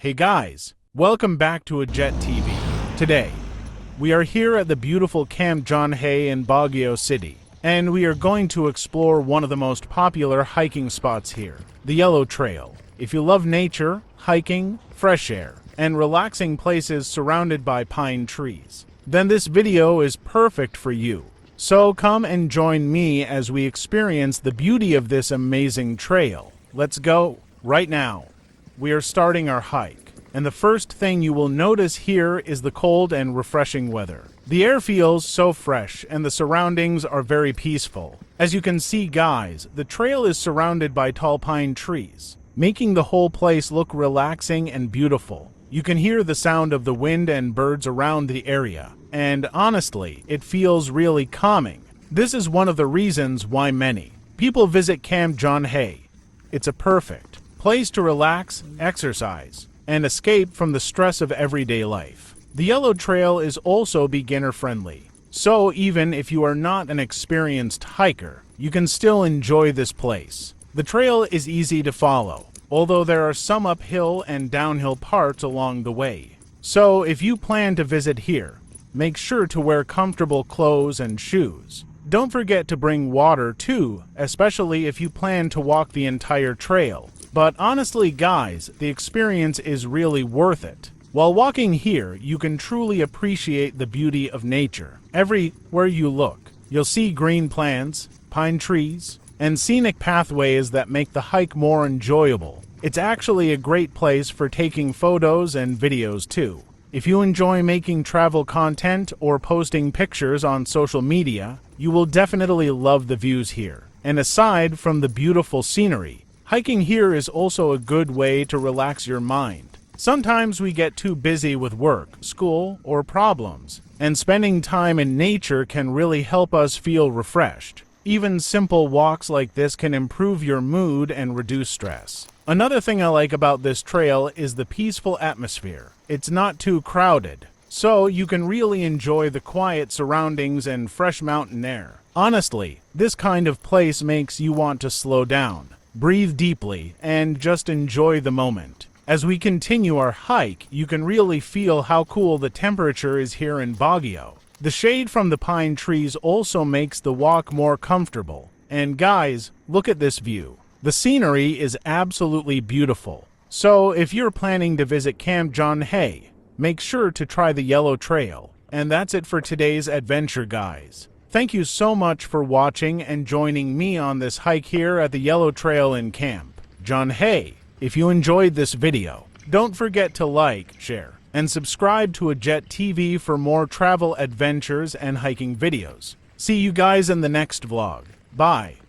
Hey guys, welcome back to Ajet TV. Today, we are here at the beautiful Camp John Hay in Baguio City, and we are going to explore one of the most popular hiking spots here, the Yellow Trail. If you love nature, hiking, fresh air, and relaxing places surrounded by pine trees, then this video is perfect for you. So come and join me as we experience the beauty of this amazing trail. Let's go right now. We are starting our hike, and the first thing you will notice here is the cold and refreshing weather. The air feels so fresh and the surroundings are very peaceful. As you can see, guys, the trail is surrounded by tall pine trees, making the whole place look relaxing and beautiful. You can hear the sound of the wind and birds around the area, and honestly, it feels really calming. This is one of the reasons why many people visit Camp John Hay. It's a perfect place to relax, exercise, and escape from the stress of everyday life. The Yellow Trail is also beginner-friendly, so even if you are not an experienced hiker, you can still enjoy this place. The trail is easy to follow, although there are some uphill and downhill parts along the way. So if you plan to visit here, make sure to wear comfortable clothes and shoes. Don't forget to bring water too, especially if you plan to walk the entire trail. But honestly, guys, the experience is really worth it. While walking here, you can truly appreciate the beauty of nature. Everywhere you look, you'll see green plants, pine trees, and scenic pathways that make the hike more enjoyable. It's actually a great place for taking photos and videos too. If you enjoy making travel content or posting pictures on social media, you will definitely love the views here. And aside from the beautiful scenery, hiking here is also a good way to relax your mind. Sometimes we get too busy with work, school, or problems, and spending time in nature can really help us feel refreshed. Even simple walks like this can improve your mood and reduce stress. Another thing I like about this trail is the peaceful atmosphere. It's not too crowded, so you can really enjoy the quiet surroundings and fresh mountain air. Honestly, this kind of place makes you want to slow down, breathe deeply, and just enjoy the moment. As we continue our hike, you can really feel how cool the temperature is here in Baguio. The shade from the pine trees also makes the walk more comfortable. And guys, look at this view. The scenery is absolutely beautiful. So if you're planning to visit Camp John Hay, make sure to try the Yellow Trail. And that's it for today's adventure, guys. Thank you so much for watching and joining me on this hike here at the Yellow Trail in Camp John Hay. If you enjoyed this video, don't forget to like, share, and subscribe to Ajet TV for more travel adventures and hiking videos. See you guys in the next vlog. Bye.